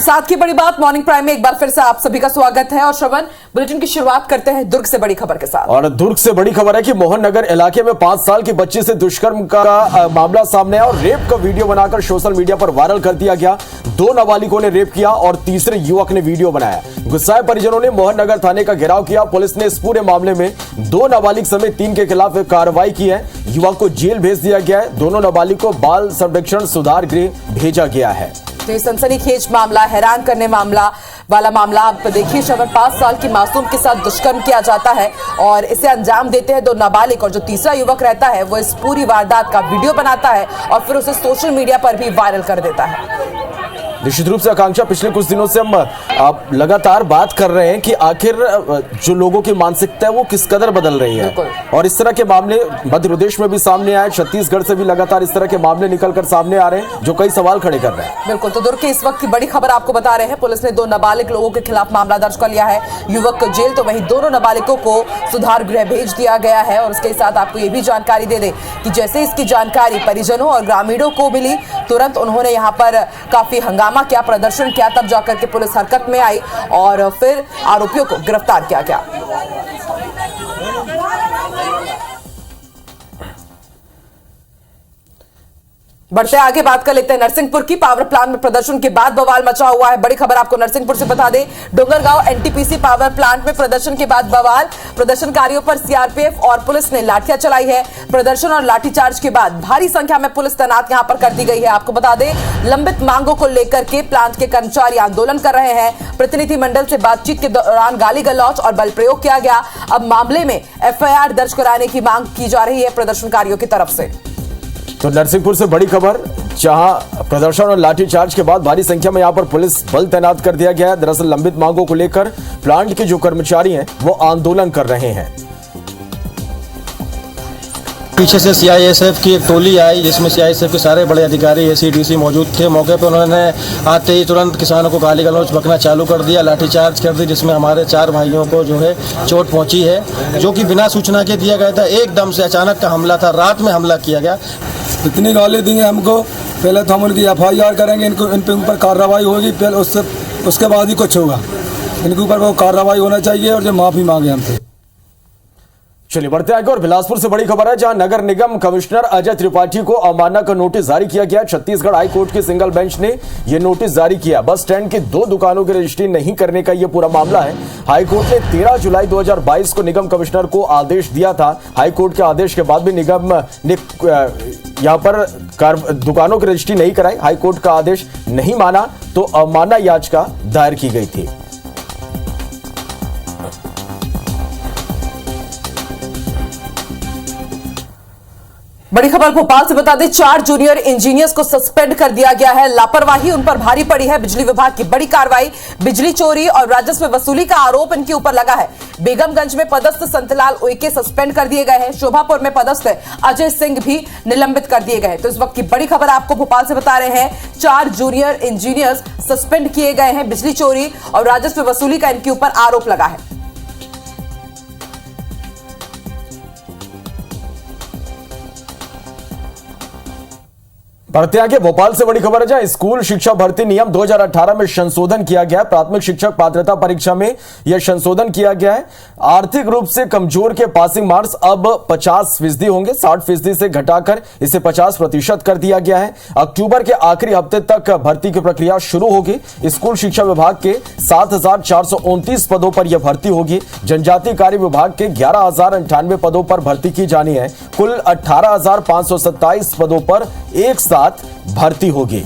साथ की बड़ी बात मॉर्निंग प्राइम में एक बार फिर से आप सभी का स्वागत है। और श्रवण, बुलेटिन की शुरुआत करते हैं दुर्ग से बड़ी खबर के साथ। और दुर्ग से बड़ी खबर है कि मोहन नगर इलाके में 5 साल की बच्ची से दुष्कर्म का मामला सामने आया और रेप का वीडियो बनाकर सोशल मीडिया पर वायरल कर दिया गया। 2 नाबालिगों ने रेप किया और तीसरे युवक ने वीडियो बनाया। गुस्साए परिजनों ने मोहन नगर थाने का घेराव किया। पुलिस ने इस पूरे मामले में 2 नाबालिग समेत 3 के खिलाफ कार्रवाई की है। युवक को जेल भेज दिया गया है। दोनों नाबालिग को बाल संरक्षण सुधार गृह भेजा गया है। तो ये सनसनीखेज मामला, हैरान करने वाला मामला। आप देखिए श्रवण, 5 साल की मासूम के साथ दुष्कर्म किया जाता है और इसे अंजाम देते हैं 2 नाबालिग। और जो तीसरा युवक रहता है वो इस पूरी वारदात का वीडियो बनाता है और फिर उसे सोशल मीडिया पर भी वायरल कर देता है। निश्चित रूप से आकांक्षा, पिछले कुछ दिनों से हम लगातार बात कर रहे हैं कि आखिर जो लोगों की मानसिकता है वो किस कदर बदल रही है। और इस तरह के मामले मध्य प्रदेश में भी सामने आए, छत्तीसगढ़ से भी लगातार इस तरह के मामले निकलकर सामने आ रहे हैं जो कई सवाल खड़े कर रहे हैं। बिल्कुल, तो दुर्ग की इस वक्त की बड़ी खबर आपको बता रहे हैं। पुलिस ने 2 नाबालिग लोगों के खिलाफ मामला दर्ज कर लिया है। युवक को जेल, तो वहीं दोनों नाबालिगों को सुधार गृह भेज दिया गया है। और उसके साथ आपको ये भी जानकारी दे दें कि जैसे इसकी जानकारी परिजनों और ग्रामीणों को मिली, तुरंत उन्होंने यहाँ पर काफी हंगामा किया, प्रदर्शन किया। तब जाकर के पुलिस हरकत में आई और फिर आरोपियों को गिरफ्तार किया गया। बढ़ते आगे बात कर लेते हैं नरसिंहपुर की। पावर प्लांट में प्रदर्शन के बाद बवाल मचा हुआ है। बड़ी खबर आपको नरसिंहपुर से बता दें, डोंगरगांव एनटीपीसी पावर प्लांट में प्रदर्शन के बाद बवाल। प्रदर्शनकारियों पर सीआरपीएफ और पुलिस ने लाठियां चलाई है। प्रदर्शन और लाठीचार्ज के बाद भारी संख्या में पुलिस तैनात यहां पर कर दी गई है। आपको बता दें, लंबित मांगों को लेकर के प्लांट के कर्मचारी आंदोलन कर रहे हैं। प्रतिनिधिमंडल से बातचीत के दौरान गाली गलौज और बल प्रयोग किया गया। अब मामले में एफआईआर दर्ज कराने की मांग की जा रही है प्रदर्शनकारियों की तरफ से। तो नरसिंहपुर से बड़ी खबर, जहां प्रदर्शन और लाठीचार्ज के बाद भारी संख्या में यहां पर पुलिस बल तैनात कर दिया गया है। दरअसल लंबित मांगों को लेकर प्लांट के जो कर्मचारी हैं वो आंदोलन कर रहे हैं। पीछे से सीआईएसएफ की एक टोली आई जिसमें सीआईएसएफ के सारे बड़े अधिकारी एसीडीसी मौजूद थे। मौके पर उन्होंने आते ही तुरंत किसानों को गाली गलौज बकना चालू कर दिया, लाठीचार्ज कर दी, जिसमें हमारे 4 भाइयों को जो है चोट पहुंची है, जो कि बिना सूचना के दिया गया था। एकदम से अचानक का हमला था, रात में हमला किया गया। इतनी गाली दी है हमको, पहले तो हम उनकी एफआईआर करेंगे, इन पे ऊपर कार्रवाई होगी, पहले उसके बाद ही कुछ होगा। इनके ऊपर वो कार्रवाई होना चाहिए और जो माफ़ी मांगे हमसे। चलिए बढ़ते आगे और बिलासपुर से बड़ी खबर है, जहां नगर निगम कमिश्नर अजय त्रिपाठी को अवमानना का नोटिस जारी किया गया। छत्तीसगढ़ हाई कोर्ट की सिंगल बेंच ने यह नोटिस जारी किया। बस स्टैंड की 2 दुकानों की रजिस्ट्री नहीं करने का यह पूरा मामला है। हाई कोर्ट ने 13 जुलाई 2022 को निगम कमिश्नर को आदेश दिया था। हाई कोर्ट के आदेश के बाद भी निगम ने यहां पर दुकानों की रजिस्ट्री नहीं कराई। हाई कोर्ट का आदेश नहीं माना तो अवमानना याचिका दायर की गई थी। बड़ी खबर भोपाल से बता दें, 4 जूनियर इंजीनियर्स को सस्पेंड कर दिया गया है। लापरवाही उन पर भारी पड़ी है। बिजली विभाग की बड़ी कार्रवाई। बिजली चोरी और राजस्व वसूली का आरोप इनके ऊपर लगा है। बेगमगंज में पदस्थ संतलाल उइके सस्पेंड कर दिए गए हैं। शोभापुर में पदस्थ अजय सिंह भी निलंबित कर दिए गए हैं। तो इस वक्त की बड़ी खबर आपको भोपाल से बता रहे हैं, 4 जूनियर इंजीनियर्स सस्पेंड किए गए हैं। बिजली चोरी और राजस्व वसूली का इनके ऊपर आरोप लगा है। बढ़ते आगे भोपाल से बड़ी खबर है, जहां स्कूल शिक्षा भर्ती नियम 2018 में संशोधन किया गया है। प्राथमिक शिक्षक पात्रता परीक्षा में यह संशोधन किया गया है। आर्थिक रूप से कमजोर के पासिंग मार्क्स अब 50% होंगे। 60% से घटाकर इसे 50% कर दिया गया है। अक्टूबर के आखिरी हफ्ते तक भर्ती की प्रक्रिया शुरू होगी। स्कूल शिक्षा विभाग के 7,429 पदों पर यह भर्ती होगी। जनजातीय कार्य विभाग के 11,098 पदों पर भर्ती की जानी है। कुल 18,527 पदों पर एक साथ भर्ती होगी।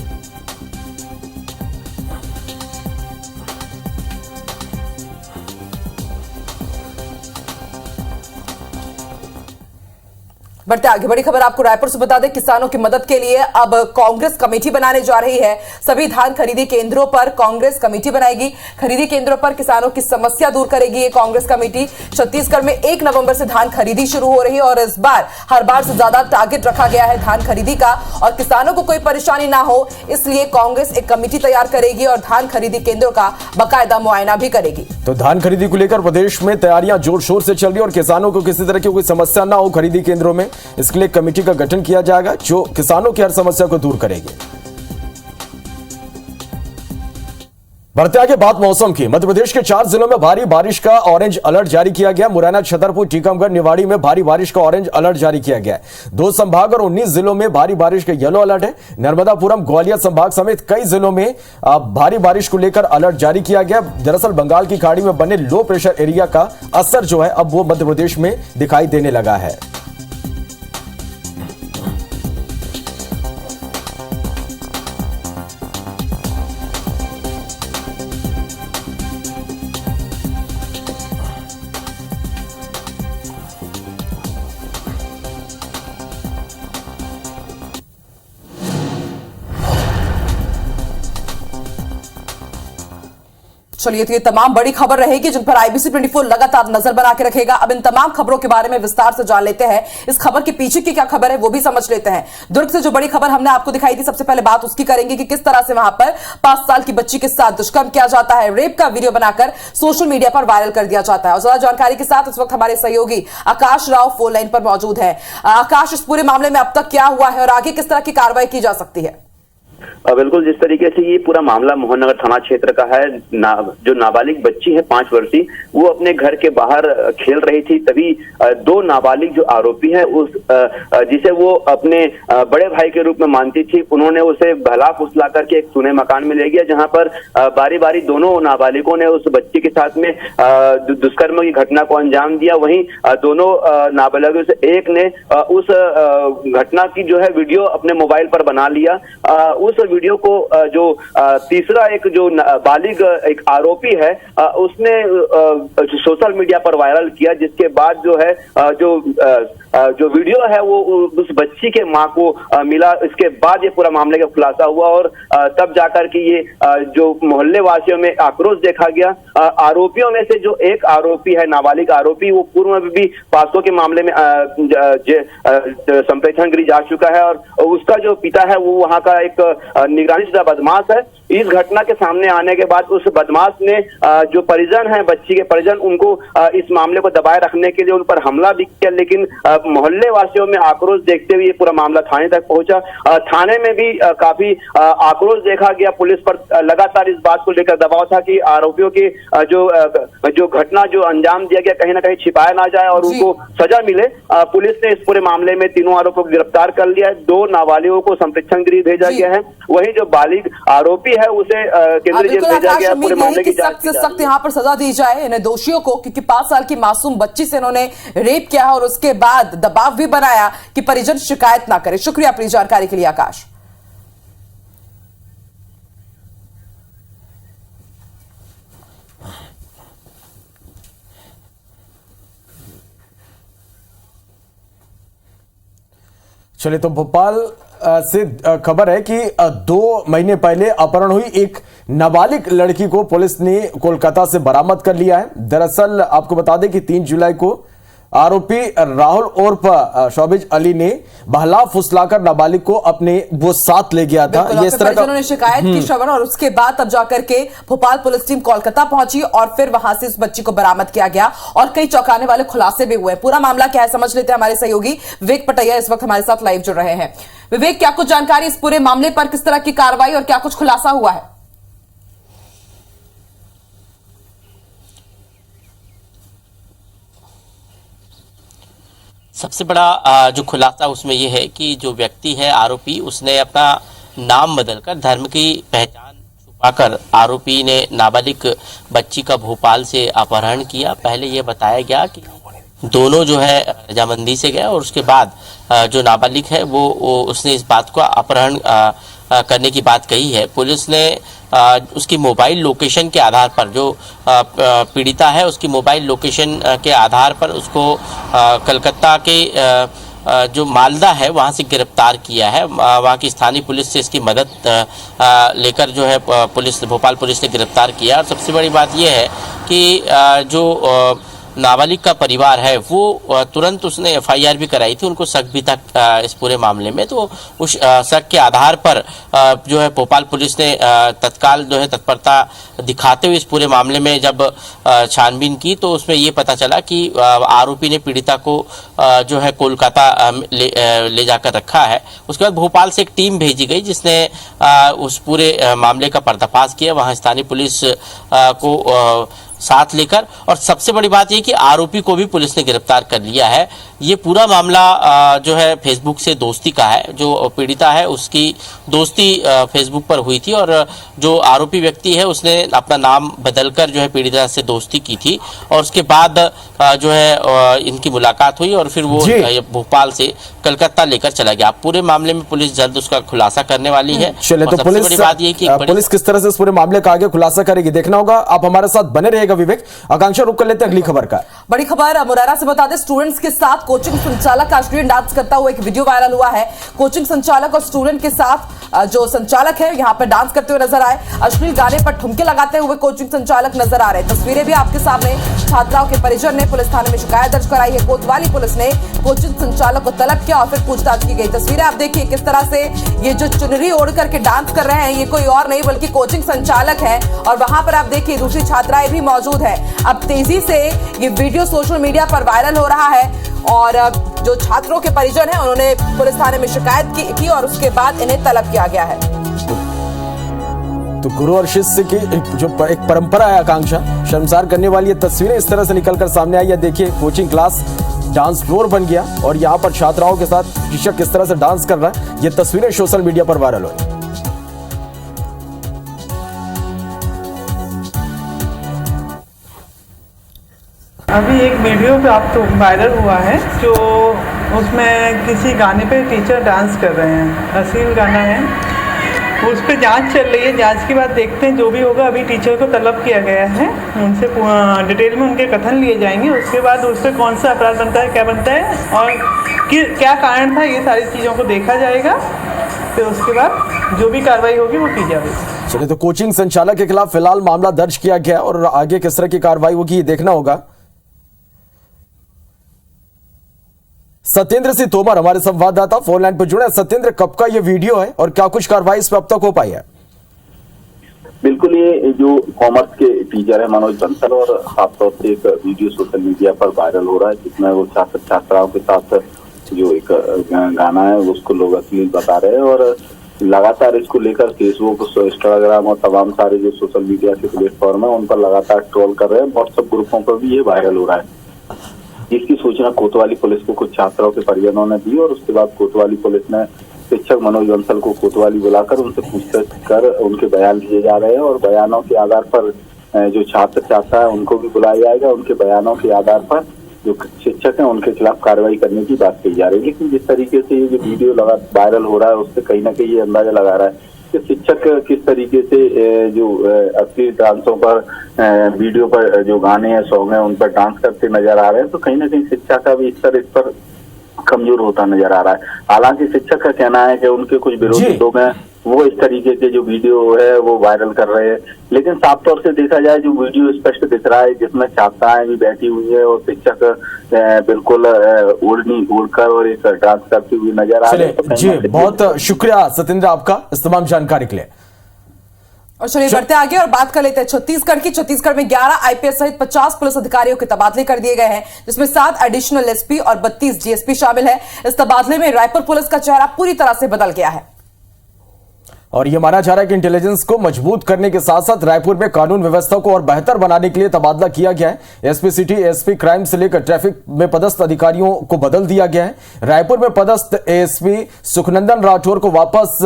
बढ़ते आगे बड़ी खबर आपको रायपुर से बता दें, किसानों की मदद के लिए अब कांग्रेस कमेटी बनाने जा रही है। सभी धान खरीदी केंद्रों पर कांग्रेस कमेटी बनाएगी। खरीदी केंद्रों पर किसानों की समस्या दूर करेगी ये कांग्रेस कमेटी। छत्तीसगढ़ में 1 नवंबर से धान खरीदी शुरू हो रही है और इस बार हर बार से ज्यादा टारगेट रखा गया है धान खरीदी का और किसानों को कोई परेशानी ना हो, इसलिए कांग्रेस एक कमेटी तैयार करेगी और धान खरीदी केंद्रों का बाकायदा मुआयना भी करेगी। तो धान खरीदी को लेकर प्रदेश में तैयारियां जोर शोर से चल रही है और किसानों को किसी तरह की कोई समस्या ना हो खरीदी केंद्रों में, इसके लिए कमेटी का गठन किया जाएगा जो किसानों की हर समस्या को दूर करेगी। बढ़ते आगे बात मौसम की। मध्य प्रदेश के 4 जिलों में भारी बारिश का ऑरेंज अलर्ट जारी किया गया। मुरैना, छतरपुर, टीकमगढ़, निवाड़ी में भारी बारिश का ऑरेंज अलर्ट जारी किया गया है। 2 संभाग और 19 जिलों में भारी बारिश का येलो अलर्ट है। नर्मदापुरम, ग्वालियर संभाग समेत कई जिलों में भारी बारिश को लेकर अलर्ट जारी किया गया। दरअसल बंगाल की खाड़ी में बने लो प्रेशर एरिया का असर जो है अब वो मध्य प्रदेश में दिखाई देने लगा है। चलिए, तो ये तमाम बड़ी खबर रहेगी जिन पर IBC 24 लगातार नजर बना के रखेगा। अब इन तमाम खबरों के बारे में विस्तार से जान लेते हैं। इस खबर के पीछे की क्या खबर है वो भी समझ लेते हैं। दुर्ग से जो बड़ी खबर हमने आपको दिखाई थी, सबसे पहले बात उसकी करेंगे कि किस तरह से वहां पर 5 साल की बच्ची के साथ दुष्कर्म किया जाता है। रेप का वीडियो बनाकर सोशल मीडिया पर वायरल कर दिया जाता है। और ज्यादा जानकारी के साथ इस वक्त हमारे सहयोगी आकाश राव फोन लाइन पर मौजूद है। आकाश, इस पूरे मामले में अब तक क्या हुआ है और आगे किस तरह की कार्रवाई की जा सकती है? बिल्कुल, जिस तरीके से ये पूरा मामला मोहननगर थाना क्षेत्र का है, जो नाबालिग बच्ची है 5 वर्षीय, वो अपने घर के बाहर खेल रही थी, तभी 2 नाबालिग जो आरोपी है उस जिसे वो अपने बड़े भाई के रूप में मानती थी, उन्होंने उसे बहला फुसला करके एक सुने मकान में ले गया, जहां पर बारी बारी दोनों नाबालिगों ने उस बच्ची के साथ में दुष्कर्म की घटना को अंजाम दिया। वहीं दोनों नाबालिगों से एक ने उस घटना की जो है वीडियो अपने मोबाइल पर बना लिया। उस वीडियो को जो तीसरा एक जो बालिग एक आरोपी है उसने सोशल मीडिया पर वायरल किया, जिसके बाद जो है जो वीडियो है वो उस बच्ची के मां को मिला। इसके बाद ये पूरा मामले का खुलासा हुआ और तब जाकर के ये जो मोहल्ले वासियों में आक्रोश देखा गया। आरोपियों में से जो एक आरोपी है, नाबालिग आरोपी, वो पूर्व में भी पासो के मामले में संप्रेषण गृह जा चुका है और उसका जो पिता है वो वहां का एक निगरानी शुदा बदमाश है। इस घटना के सामने आने के बाद उस बदमाश ने जो परिजन है, बच्ची के परिजन, उनको इस मामले को दबाए रखने के लिए उन पर हमला भी किया, लेकिन मोहल्ले वासियों में आक्रोश देखते हुए पूरा मामला थाने तक पहुंचा। थाने में भी काफी आक्रोश देखा गया। पुलिस पर लगातार इस बात को लेकर दबाव था कि आरोपियों की जो घटना जो अंजाम दिया गया कहीं ना कहीं छिपाया ना जाए और उनको सजा मिले। पुलिस ने इस पूरे मामले में तीनों आरोपियों को गिरफ्तार कर लिया है। 2 नाबालिगों को संप्रेक्षण गृह भेजा गया है। वहीं जो बालिग आरोपी है उसे केंद्रीय जेल भेजा गया। पूरे मामले की सख्त से सख्त यहाँ पर सजा दी जाए इन दोषियों को, क्योंकि 5 साल की मासूम बच्ची से इन्होंने रेप किया है और उसके बाद दबाव भी बनाया कि परिजन शिकायत ना करे। शुक्रिया अपनी जानकारी के लिए आकाश। चलिए, तो भोपाल से खबर है कि 2 महीने पहले अपहरण हुई एक नाबालिग लड़की को पुलिस ने कोलकाता से बरामद कर लिया है। दरअसल आपको बता दें कि 3 जुलाई को आरोपी राहुल उर्फ शोबिज अली ने बहला फुसलाकर नाबालिग को अपने वो साथ ले गया था। ये इस तरह का उन्होंने शिकायत की श्रवण और उसके बाद तब जाकर के भोपाल पुलिस टीम कोलकाता पहुंची और फिर वहां से उस बच्ची को बरामद किया गया और कई चौंकाने वाले खुलासे भी हुए। पूरा मामला क्या है समझ लेते हैं। हमारे सहयोगी विवेक पटैया इस वक्त हमारे साथ लाइव जुड़ रहे हैं। विवेक, क्या कुछ जानकारी इस पूरे मामले पर, किस तरह की कार्रवाई और क्या कुछ खुलासा हुआ है? सबसे बड़ा जो खुलासा उसमें यह है कि जो व्यक्ति है आरोपी, उसने अपना नाम बदलकर धर्म की पहचान छुपाकर आरोपी ने नाबालिग बच्ची का भोपाल से अपहरण किया। पहले यह बताया गया कि दोनों जो है रजामंदी से गए और उसके बाद जो नाबालिग है वो उसने इस बात को अपहरण करने की बात कही है। पुलिस ने उसकी मोबाइल लोकेशन के आधार पर, जो पीड़िता है उसकी मोबाइल लोकेशन के आधार पर उसको कलकत्ता के जो मालदा है वहाँ से गिरफ्तार किया है। वहाँ की स्थानीय पुलिस से इसकी मदद लेकर जो है भोपाल पुलिस ने गिरफ्तार किया। और सबसे बड़ी बात यह है कि जो नाबालिग का परिवार है वो तुरंत उसने एफआईआर भी कराई थी, उनको शक भी था इस पूरे मामले में। तो उस शक के आधार पर जो है भोपाल पुलिस ने तत्काल जो है तत्परता दिखाते हुए इस पूरे मामले में जब छानबीन की तो उसमें ये पता चला कि आरोपी ने पीड़िता को जो है कोलकाता ले जाकर रखा है। उसके बाद भोपाल से एक टीम भेजी गई जिसने उस पूरे मामले का पर्दाफाश किया, वहां स्थानीय पुलिस को साथ लेकर। और सबसे बड़ी बात यह कि आरोपी को भी पुलिस ने गिरफ्तार कर लिया है। ये पूरा मामला जो है फेसबुक से दोस्ती का है, जो पीड़िता है उसकी दोस्ती फेसबुक पर हुई थी और जो आरोपी व्यक्ति है उसने अपना नाम बदलकर जो है पीड़िता से दोस्ती की थी और उसके बाद जो है इनकी मुलाकात हुई और फिर वो भोपाल से कलकत्ता लेकर चला गया। पूरे मामले में पुलिस जल्द उसका खुलासा करने वाली है। चलिए, तो सबसे बड़ी बात ये कि पुलिस किस तरह से इस पूरे मामले का आगे खुलासा करेगी देखना होगा। आप हमारे साथ बने रहेगा विवेक। आकांक्षा, रुक कर लेते हैं अगली खबर का। बड़ी खबर मुरैना से बता दें, स्टूडेंट्स के साथ कोचिंग संचालक अश्लील डांस करता हुआ एक वीडियो वायरल हुआ है। कोचिंग संचालक और स्टूडेंट के साथ जो संचालक है यहां पर डांस करते हुए नजर आए, अश्लील गाने पर ठुमके लगाते हुए कोचिंग संचालक नजर आ रहे हैं। तस्वीरें भी आपके सामने। छात्राओं के परिजन ने पुलिस थाने में शिकायत दर्ज कराई है। कोतवाली पुलिस ने कोचिंग संचालक को तलब किया और फिर पूछताछ की गई। तस्वीरें आप देखिए किस तरह से ये जो चुनरी ओढ़ करके डांस कर रहे हैं ये कोई और नहीं बल्कि कोचिंग संचालक है और वहां पर आप देखिए दूसरी छात्राएं भी मौजूद है। अब तेजी से ये वीडियो सोशल मीडिया पर वायरल हो रहा है और जो छात्रों के परिजन हैं उन्होंने पुलिस थाने में शिकायत की और उसके बाद इन्हें तलब किया गया है। तो गुरु और शिष्य की जो एक परंपरा है आकांक्षा, शर्मसार करने वाली ये तस्वीरें इस तरह से निकलकर सामने आई है। देखिए, कोचिंग क्लास डांस फ्लोर बन गया और यहाँ पर छात्राओं के साथ शिक्षक किस तरह से डांस कर रहा है, ये तस्वीरें सोशल मीडिया पर वायरल हुई। अभी एक वीडियो पे आप तो वायरल हुआ है जो उसमें किसी गाने पे टीचर डांस कर रहे हैं, अश्लील गाना है। उस पर जांच चल रही है, जांच के बाद देखते हैं जो भी होगा। अभी टीचर को तलब किया गया है, उनसे डिटेल में उनके कथन लिए जाएंगे। उसके बाद उस पर कौन सा अपराध बनता है, क्या बनता है और क्या कारण था, ये सारी चीज़ों को देखा जाएगा। फिर उसके बाद जो भी कार्रवाई होगी वो की जाएगी। चलिए, तो कोचिंग संचालक के खिलाफ फिलहाल मामला दर्ज किया गया और आगे किस तरह की कार्रवाई होगी ये देखना होगा। सत्येंद्र सिंह तोमर हमारे संवाददाता फोन लाइन पर जुड़े। सत्येंद्र, कब का ये वीडियो है और क्या कुछ कार्रवाई इस पर अब तक हो पाई है? बिल्कुल, ये जो कॉमर्स के टीचर है मनोज बंसल और खासतौर से एक वीडियो सोशल मीडिया पर वायरल हो रहा है जिसमें वो छात्र छात्राओं के साथ जो एक गाना है उसको लोग अश्लील बता रहे हैं और लगातार इसको लेकर फेसबुक, इंस्टाग्राम और तमाम सारे जो सोशल मीडिया के प्लेटफॉर्म है उन पर लगातार ट्रोल कर रहे हैं। व्हाट्सएप ग्रुपों पर भी ये वायरल हो रहा है, जिसकी सूचना कोतवाली पुलिस को कुछ छात्रों के परिजनों ने दी और उसके बाद कोतवाली पुलिस ने शिक्षक मनोज बंसल को कोतवाली बुलाकर उनसे पूछताछ कर उनके बयान लिए जा रहे हैं और बयानों के आधार पर जो छात्र छात्रा है उनको भी बुलाया जाएगा। उनके बयानों के आधार पर जो शिक्षक हैं उनके खिलाफ कार्रवाई करने की बात कही जा रही है। लेकिन जिस तरीके से ये जो वीडियो वायरल हो रहा है उससे कहीं ना कहीं ये अंदाजा लगा रहा है कि शिक्षक किस तरीके से जो अश्लील डांसों पर, वीडियो पर जो गाने हैं, सॉन्ग है उन पर डांस करते नजर आ रहे हैं। तो कहीं ना कहीं शिक्षा का भी स्तर इस पर कमजोर होता नजर आ रहा है। हालांकि शिक्षक का कहना है कि उनके कुछ विरोधी लोग हैं वो इस तरीके के जो वीडियो है वो वायरल कर रहे हैं, लेकिन साफ तौर से देखा जाए जो वीडियो स्पष्ट दिख रहा है जिसमें छात्राएं भी बैठी हुई है और शिक्षक बिल्कुल ओढ़कर और एक डांस करती हुई नजर आ रहे हैं। जी, बहुत शुक्रिया सत्येंद्र आपका इस तमाम जानकारी के लिए। और चलिए बढ़ते आगे और बात कर लेते हैं छत्तीसगढ़ में 11 आईपीएस सहित 50 पुलिस अधिकारियों के तबादले कर दिए गए हैं, जिसमें 7 एडिशनल एसपी और 32 डीएसपी शामिल है। इस तबादले में रायपुर पुलिस का चेहरा पूरी तरह से बदल गया है और यह माना जा रहा है कि इंटेलिजेंस को मजबूत करने के साथ साथ रायपुर में कानून व्यवस्था को और बेहतर बनाने के लिए तबादला किया गया है। एसपी सिटी, एसपी क्राइम से लेकर ट्रैफिक में पदस्थ अधिकारियों को बदल दिया गया है। रायपुर में पदस्थ एएसपी सुखनंदन राठौर को वापस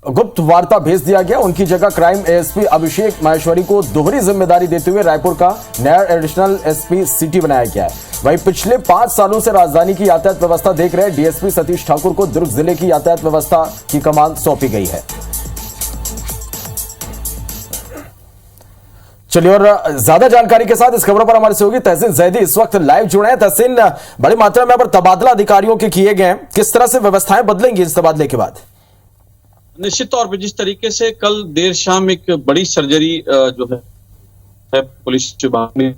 गुप्त वार्ता भेज दिया गया। उनकी जगह क्राइम एएसपी अभिषेक माहेश्वरी को दोहरी जिम्मेदारी देते हुए रायपुर का नया एडिशनल एसपी सिटी बनाया गया है। वहीं पिछले 5 सालों से राजधानी की यातायात व्यवस्था देख रहे डीएसपी सतीश ठाकुर को दुर्ग जिले की यातायात व्यवस्था की कमान सौंपी गई है। चलिए, और ज्यादा जानकारी के साथ इस खबर पर हमारे सहयोगी तहसीन जैदी इस वक्त लाइव जुड़े हैं। तहसीन, बड़ी मात्रा में तबादला अधिकारियों के किए गए हैं, किस तरह से व्यवस्थाएं बदलेंगी इस तबादले के बाद? निश्चित तौर पे जिस तरीके से कल देर शाम एक बड़ी सर्जरी जो है पुलिस विभाग में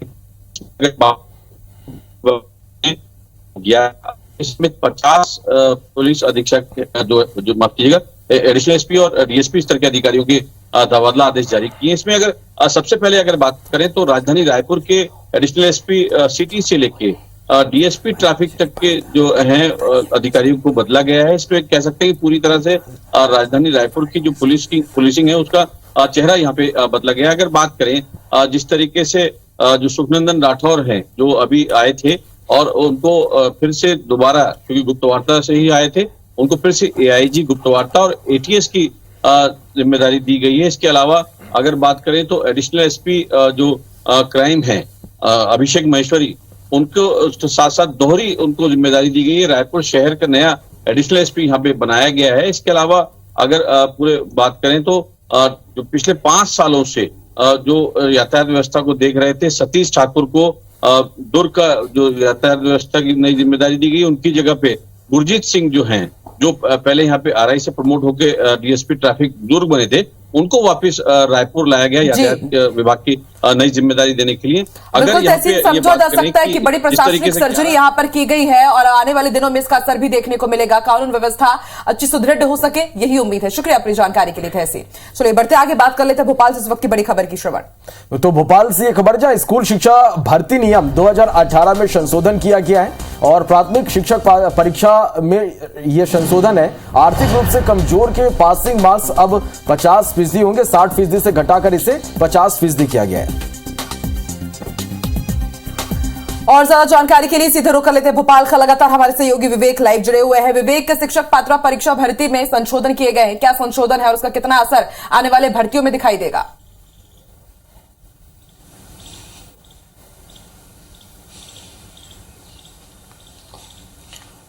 इसमें 50 पुलिस अधीक्षक जो माफ कीजिएगा एडिशनल एसपी और डीएसपी स्तर के अधिकारियों के तबादला आदेश जारी किए। इसमें अगर सबसे पहले अगर बात करें तो राजधानी रायपुर के एडिशनल एसपी सिटी से लेके डीएसपी ट्रैफिक तक के जो हैं अधिकारियों को बदला गया है। इसमें कह सकते हैं कि पूरी तरह से राजधानी रायपुर की जो पुलिसिंग है उसका चेहरा यहाँ पे बदला गया। अगर बात करें जिस तरीके से जो सुखनंदन राठौर हैं जो अभी आए थे और उनको फिर से दोबारा, क्योंकि गुप्तवार्ता से ही आए थे, उनको फिर से एआईजी गुप्तवार्ता और एटीएस की जिम्मेदारी दी गई है। इसके अलावा अगर बात करें तो एडिशनल एसपी जो क्राइम है अभिषेक महेश्वरी, उनको साथ साथ दोहरी उनको जिम्मेदारी दी गई है। रायपुर शहर का नया एडिशनल एसपी यहाँ पे बनाया गया है। इसके अलावा अगर पूरे बात करें तो जो पिछले 5 सालों से जो यातायात व्यवस्था को देख रहे थे सतीश ठाकुर को दुर्ग का जो यातायात व्यवस्था की नई जिम्मेदारी दी गई। उनकी जगह पे गुरजीत सिंह जो हैं, जो पहले यहाँ पे आरआई से प्रमोट होकर डीएसपी ट्रैफिक दुर्ग बने थे, उनको वापस रायपुर लाया गया यातायात विभाग की नई जिम्मेदारी देने के लिए। अगर समझा जा सकता है कि बड़ी प्रशासनिक सर्जरी यहाँ पर की गई है और आने वाले दिनों में इसका असर भी देखने को मिलेगा, कानून व्यवस्था अच्छी सुदृढ़ हो सके, यही उम्मीद है। शुक्रिया अपनी जानकारी के लिए तहसील। चलिए बढ़ते आगे, बात कर लेते हैं भोपाल से इस वक्त की बड़ी खबर की। श्रवण तो भोपाल से खबर जहां स्कूल शिक्षा भर्ती नियम 2018 में संशोधन किया गया है और प्राथमिक शिक्षक परीक्षा में यह संशोधन है। आर्थिक रूप से कमजोर के पासिंग मार्क्स अब 50% होंगे, 60% से घटाकर इसे 50% किया गया है। और ज्यादा जानकारी के लिए सीधे रुख कर लेते हैं भोपाल का। लगातार हमारे सहयोगी विवेक लाइव जुड़े हुए हैं। विवेक, शिक्षक पात्रता परीक्षा भर्ती में संशोधन किए गए हैं, क्या संशोधन है और उसका कितना असर आने वाले भर्तियों में दिखाई देगा?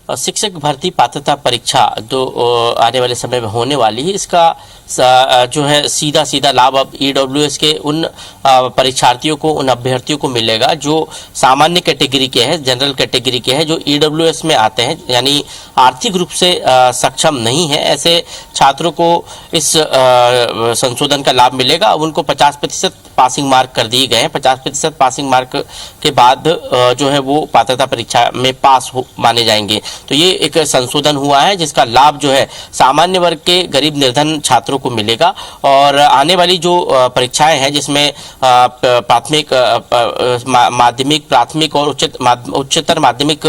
शिक्षक भर्ती पात्रता परीक्षा जो आने वाले समय में होने वाली है, इसका जो है सीधा लाभ अब ईडब्ल्यूएस के उन परीक्षार्थियों को, उन अभ्यर्थियों को मिलेगा जो सामान्य कैटेगरी के हैं, जनरल कैटेगरी के हैं, जो ईडब्ल्यूएस में आते हैं, यानी आर्थिक रूप से सक्षम नहीं है। ऐसे छात्रों को इस संशोधन का लाभ मिलेगा। अब उनको 50% पासिंग मार्क कर दिए गए हैं। 50% पासिंग मार्क के बाद जो है वो पात्रता परीक्षा में पास माने जाएंगे। तो ये एक संशोधन हुआ है जिसका लाभ जो है सामान्य वर्ग के गरीब निर्धन छात्रों को मिलेगा। और आने वाली जो परीक्षाएं हैं जिसमें प्राथमिक, माध्यमिक, प्राथमिक और उच्चतर माध्यमिक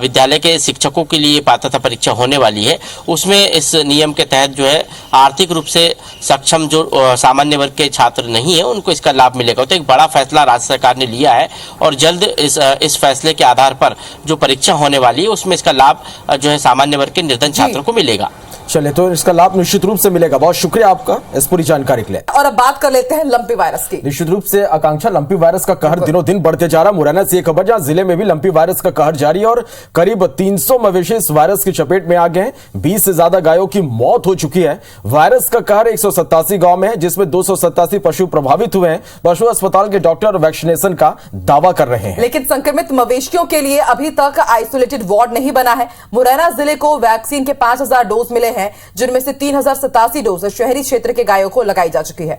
विद्यालय के शिक्षकों के लिए पात्रता परीक्षा होने वाली है, उसमें इस नियम के तहत जो है आर्थिक रूप से सक्षम जो सामान्य वर्ग के छात्र नहीं है उनको इसका लाभ मिलेगा। तो एक बड़ा फैसला राज्य सरकार ने लिया है और जल्द इस फैसले के आधार पर जो परीक्षा होने वाली है उसमें इसका लाभ जो है सामान्य वर्ग के निर्धन छात्रों को मिलेगा। चलिए, तो इसका लाभ निश्चित रूप से मिलेगा। बहुत शुक्रिया आपका इस पूरी जानकारी के लिए। और अब बात कर लेते हैं लंपी वायरस की। निश्चित रूप से आकांक्षा, लंपी वायरस का कहर दिनों दिन बढ़ते जा रहा। मुरैना से एक खबर जहां जिले में भी लंपी वायरस का कहर जारी है और करीब 300 मवेशी इस वायरस की चपेट में आ गए हैं। 20 से ज्यादा गायों की मौत हो चुकी है। वायरस का कहर 187 गांव में है जिसमें 287 पशु प्रभावित हुए हैं। पशु अस्पताल के डॉक्टर वैक्सीनेशन का दावा कर रहे हैं, लेकिन संक्रमित मवेशियों के लिए अभी तक आइसोलेटेड वार्ड नहीं बना है। मुरैना जिले को वैक्सीन के 5000 डोज मिले हैं, जिनमें से 3087 डोज शहरी क्षेत्र के गायों को लगाई जा चुकी है।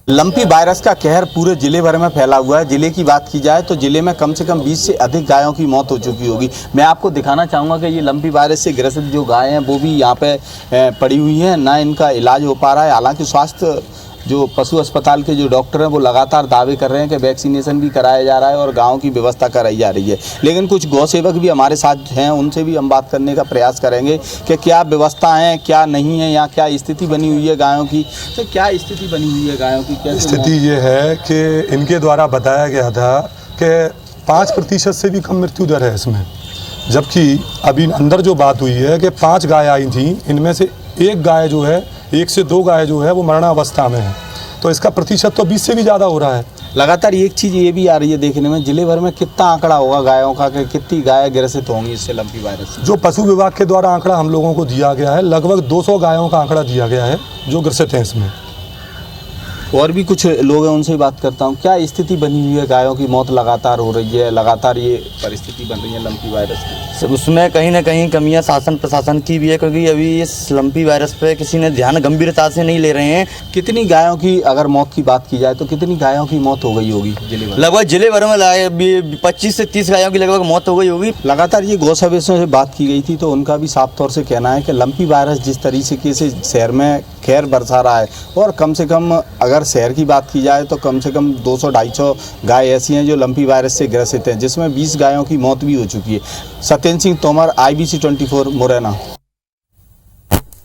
लंपी वायरस का कहर पूरे जिले भर में फैला हुआ है। जिले की बात की जाए तो जिले में कम से कम 20 से अधिक गायों की मौत हो चुकी होगी। मैं आपको दिखाना चाहूँगा कि ये लंपी वायरस से ग्रसित जो गाय हैं वो भी यहाँ पे पड़ी हुई हैं, ना इनका इलाज हो पा रहा है। हालांकि स्वास्थ्य जो पशु अस्पताल के जो डॉक्टर हैं वो लगातार दावे कर रहे हैं कि वैक्सीनेशन भी कराया जा रहा है और गाँव की व्यवस्था कराई जा रही है। लेकिन कुछ गौ सेवक भी हमारे साथ हैं, उनसे भी हम बात करने का प्रयास करेंगे कि क्या व्यवस्था है, क्या नहीं है, यहाँ क्या स्थिति बनी हुई है गायों की। तो क्या स्थिति बनी हुई है गायों की? क्या स्थिति ये है कि इनके द्वारा बताया गया था कि 5% से भी कम मृत्यु दर है इसमें, जबकि अभी अंदर जो बात हुई है कि 5 गाय आई थी, इनमें से एक गाय जो है, 1 से 2 गाय जो है वो मरणावस्था में है। तो इसका प्रतिशत तो 20 से भी ज़्यादा हो रहा है। लगातार एक चीज़ ये भी आ रही है देखने में, जिले भर में कितना आंकड़ा होगा गायों का कि कितनी गाय ग्रसित होंगी इससे लंपी वायरस से? जो पशु विभाग के द्वारा आंकड़ा हम लोगों को दिया गया है, लगभग 200 गायों का आंकड़ा दिया गया है जो ग्रसित हैं इसमें। और भी कुछ लोग हैं, उनसे बात करता हूँ। क्या स्थिति बनी हुई है? गायों की मौत लगातार हो रही है, लगातार ये परिस्थिति बन रही है लंपी वायरस की। उसमें कहीं ना कहीं कमियां शासन प्रशासन की भी है, क्योंकि अभी इस लंपी वायरस पे किसी ने ध्यान गंभीरता से नहीं ले रहे हैं। कितनी गायों की अगर मौत की बात की जाए तो कितनी गायों की मौत हो गई होगी जिले भर? लगभग जिले भर में 25 से 30 गायों की लगभग मौत हो गई होगी। लगातार ये गौ सेवकों से बात की गई थी तो उनका भी साफ तौर से कहना है कि लंपी वायरस जिस तरीके से शहर में खैर बरसा रहा है, और कम से कम अगर शहर की बात की जाए तो कम से कम 200-250 गाय ऐसी हैं जो लंपी वायरस से ग्रसित हैं, जिसमें 20 गायों की मौत भी हो चुकी है। सत्येंद्र सिंह तोमर, IBC 24 मुरैना।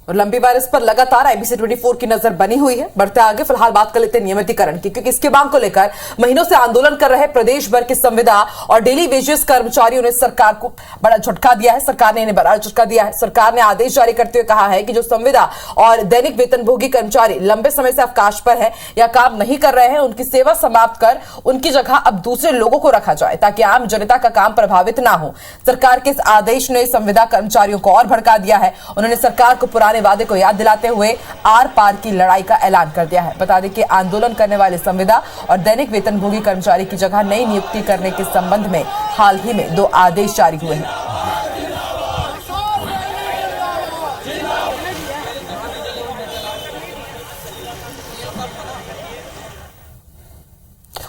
और लंबी वायरस पर लगातार IBC 24 की नजर बनी हुई है। बढ़ते आगे फिलहाल बात कर लेते हैं नियमितीकरण की, क्योंकि इसके मांग को लेकर महीनों से आंदोलन कर रहे प्रदेश भर के संविदा और डेली वेजेस कर्मचारियों ने सरकार को बड़ा झटका दिया है। सरकार ने इन्हें बड़ा झटका दिया है। सरकार ने आदेश जारी करते हुए कहा है कि जो संविदा और दैनिक वेतनभोगी कर्मचारी लंबे समय से अवकाश पर है या काम नहीं कर रहे हैं, उनकी सेवा समाप्त कर उनकी जगह अब दूसरे लोगों को रखा जाए ताकि आम जनता का काम प्रभावित ना हो। सरकार के इस आदेश ने संविदा कर्मचारियों को और भड़का दिया है। उन्होंने सरकार को पुराने वादे को याद दिलाते हुए आर पार की लड़ाई का ऐलान कर दिया है। बता दें कि आंदोलन करने वाले संविदा और दैनिक वेतनभोगी कर्मचारी की जगह नई नियुक्ति करने के संबंध में हाल ही में 2 आदेश जारी हुए हैं।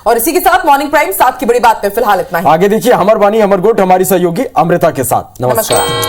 और इसी के साथ मॉर्निंग प्राइम 7 की बड़ी बात में फिलहाल इतना ही। आगे देखिए हमर वाणी हमर गोट हमारी सहयोगी अमृता के साथ। नमस्कार।